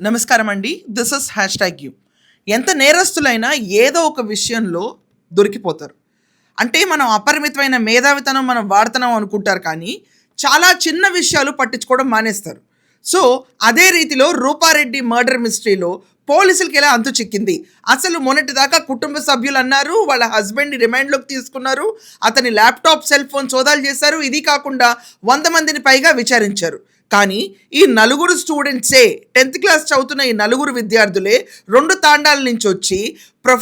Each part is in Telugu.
నమస్కారం అండి. This is hash tag you. ఎంత నేరస్తులైనా ఏదో ఒక విషయంలో దొరికిపోతారు. అంటే మనం అపరిమితమైన మేధావితనం మనం వాడుతున్నాం అనుకుంటారు కానీ, చాలా చిన్న విషయాలు పట్టించుకోవడం మానేస్తారు. సో, అదే రీతిలో రూపారెడ్డి మర్డర్ మిస్టరీలో పోలీసులకి ఎలా అంతు చిక్కింది. అసలు మొన్నటిదాకా కుటుంబ సభ్యులు అన్నారు, వాళ్ళ హస్బెండ్‌ని రిమాండ్‌లోకి తీసుకున్నారు. అతని ల్యాప్‌టాప్, సెల్ ఫోన్ సోదాలు చేశారు. ఇది కాకుండా 100 మందిని పైగా విచారించారు. కానీ ఈ నలుగురు స్టూడెంట్సే 10th క్లాస్ చదువుతున్న ఈ నలుగురు విద్యార్థులే 2 తాండాల నుంచి వచ్చి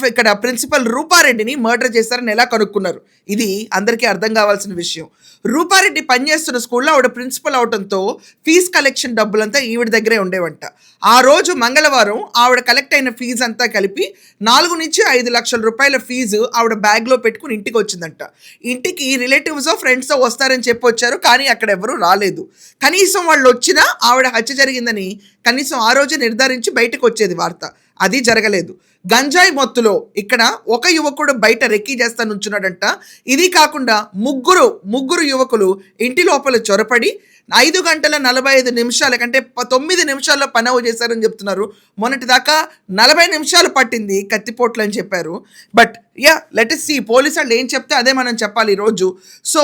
ఇక్కడ ప్రిన్సిపల్ రూపారెడ్డిని మర్డర్ చేశారని ఎలా కనుక్కున్నారు. ఇది అందరికీ అర్థం కావాల్సిన విషయం. రూపారెడ్డి పనిచేస్తున్న స్కూల్లో ఆవిడ ప్రిన్సిపల్ అవడంతో ఫీజు కలెక్షన్ డబ్బులంతా ఈవిడ దగ్గరే ఉండేవంట. ఆ రోజు మంగళవారం ఆవిడ కలెక్ట్ అయిన ఫీజు అంతా కలిపి 4 నుంచి 5 లక్షల రూపాయల ఫీజు ఆవిడ బ్యాగ్లో పెట్టుకుని ఇంటికి వచ్చిందంట. ఇంటికి రిలేటివ్స్ ఫ్రెండ్స్ వస్తారని చెప్పి వచ్చారు, కానీ అక్కడ ఎవరు రాలేదు. కనీసం వాళ్ళు వచ్చినా ఆవిడ హత్య జరిగిందని కనీసం ఆ రోజే నిర్ధారించి బయటకు వచ్చేది వార్త. అది జరగలేదు. గంజాయి మొత్తులో ఇక్కడ ఒక యువకుడు బయట రెక్కీ చేస్తా నుంచున్నాడంట. ఇది కాకుండా ముగ్గురు యువకులు ఇంటి లోపల చొరపడి 5 గంటల 45 నిమిషాల కంటే 9 నిమిషాల్లో పనవ చేశారని చెప్తున్నారు. మొన్నటిదాకా 40 నిమిషాలు పట్టింది కత్తిపోట్లు అని చెప్పారు. But let us see police వాళ్ళు ఏం చెప్తే అదే మనం చెప్పాలి ఈరోజు. సో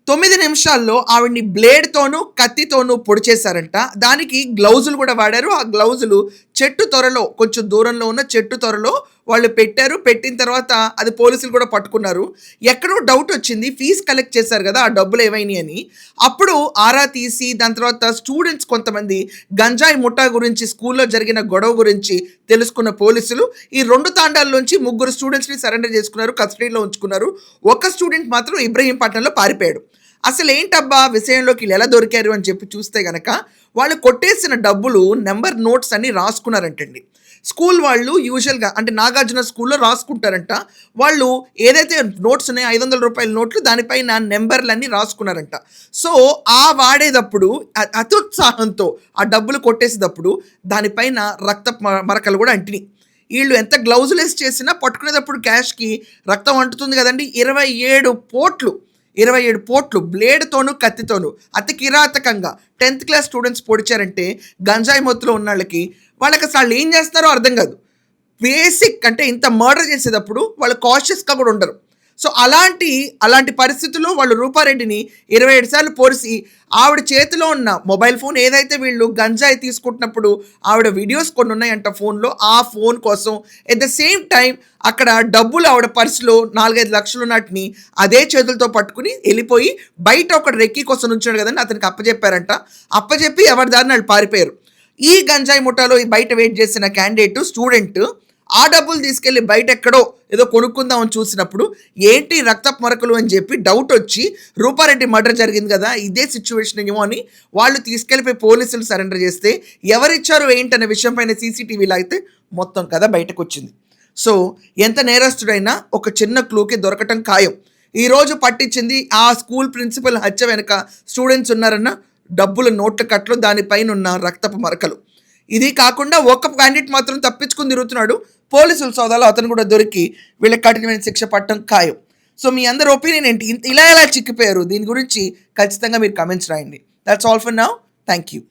9 నిమిషాల్లో ఆవిడ్ని బ్లేడ్తోనూ కత్తితోనూ పొడి చేశారంట. దానికి గ్లౌజులు కూడా వాడారు. ఆ గ్లౌజులు చెట్టు త్వరలో కొంచెం దూరంలో ఉన్న చెట్టు త్వరలో వాళ్ళు పెట్టారు. పెట్టిన తర్వాత అది పోలీసులు కూడా పట్టుకున్నారు. ఎక్కడో డౌట్ వచ్చింది, ఫీజు కలెక్ట్ చేశారు కదా, ఆ డబ్బులు ఏమైనాయి అని. అప్పుడు ఆరా తీసి దాని తర్వాత స్టూడెంట్స్ కొంతమంది గంజాయి ముఠా గురించి, స్కూల్లో జరిగిన గొడవ గురించి తెలుసుకున్న పోలీసులు ఈ 2 తాండాల్లోంచి 3 స్టూడెంట్స్ని సరెండర్ చేసుకున్నారు, కస్టడీలో ఉంచుకున్నారు. ఒక స్టూడెంట్ మాత్రం ఇబ్రహీంపట్నంలో పారిపోయాడు. అసలు ఏంటబ్బా విషయంలోకి వీళ్ళు ఎలా దొరికారు అని చెప్పి చూస్తే గనక వాళ్ళు కొట్టేసిన డబ్బులు నెంబర్ నోట్స్ అన్ని రాసుకున్నారంటండి. స్కూల్ వాళ్ళు యూజువల్గా అంటే నాగార్జున స్కూల్లో రాసుకుంటారంట. వాళ్ళు ఏదైతే నోట్స్ ఉన్నాయో 500 రూపాయల నోట్లు దానిపైన నెంబర్లన్నీ రాసుకున్నారంట. సో ఆ వాడేటప్పుడు అత్యుత్సాహంతో ఆ డబ్బులు కొట్టేసేటప్పుడు దానిపైన రక్త మరకలు కూడా అంటినాయి. వీళ్ళు ఎంత గ్లౌజులు వేసి చేసినా పట్టుకునేటప్పుడు క్యాష్కి రక్తం అంటుతుంది కదండి. 27 పోట్లు బ్లేడ్తోనూ కత్తితోనూ అతి కిరాతకంగా 10th క్లాస్ స్టూడెంట్స్ పొడిచారంటే గంజాయి మొత్తులో ఉన్న వాళ్ళకి అసలు వాళ్ళు ఏం చేస్తారో అర్థం కాదు. బేసిక్ అంటే ఇంత మర్డర్ చేసేటప్పుడు వాళ్ళు కాషియస్గా కూడా ఉండరు. సో అలాంటి పరిస్థితుల్లో వాళ్ళు రూపారెడ్డిని 27 సార్లు పొడిసి ఆవిడ చేతిలో ఉన్న మొబైల్ ఫోన్ ఏదైతే వీళ్ళు గంజాయి తీసుకుంటున్నప్పుడు ఆవిడ వీడియోస్ కొన్ని ఉన్నాయంట ఫోన్లో, ఆ ఫోన్ కోసం ఎట్ ద సేమ్ టైం అక్కడ డబ్బులు ఆవిడ పర్సులో 4-5 లక్షలు ఉన్నట్టుని అదే చేతులతో పట్టుకుని వెళ్ళిపోయి బయట ఒక రెక్కీ కోసం ఉంచాడు కదండి, అతనికి అప్పచెప్పారంట. అప్పచెప్పి ఎవరి దారిని వాళ్ళు పారిపోయారు. ఈ గంజాయి ముఠాలో బయట వెయిట్ చేసిన క్యాండిడేట్ స్టూడెంట్ ఆ డబ్బులు తీసుకెళ్ళి బయట ఎక్కడో ఏదో కొనుక్కుందామని చూసినప్పుడు ఏంటి రక్తపు మరకలు అని చెప్పి డౌట్ వచ్చి రూపారెడ్డి మర్డర్ జరిగింది కదా, ఇదే సిచ్యువేషన్ ఏమో అని వాళ్ళు తీసుకెళ్ళిపోయి పోలీసులు సరెండర్ చేస్తే ఎవరిచ్చారు ఏంటనే విషయం పైన సీసీటీవీలో అయితే మొత్తం కథ బయటకు వచ్చింది. సో ఎంత నేరస్తుడైనా ఒక చిన్న క్లూకి దొరకటం ఖాయం. ఈరోజు పట్టించింది ఆ స్కూల్ ప్రిన్సిపల్ హత్య వెనక స్టూడెంట్స్ ఉన్నారన్న డబ్బుల నోట్ల కట్లు, దానిపైన ఉన్న రక్తపు మరకలు. ఇది కాకుండా ఒక క్యాండిడేట్ మాత్రం తప్పించుకుని తిరుగుతున్నాడు. పోలీసుల సోదాలో అతను కూడా దొరికి వీళ్ళకి కఠినమైన శిక్ష పట్టడం ఖాయం. సో మీ అందరి ఒపీనియన్ ఏంటి? ఇలా ఎలా చిక్కిపోయారు? దీని గురించి ఖచ్చితంగా మీరు కమెంట్స్ రాయండి. That's all for now. Thank you.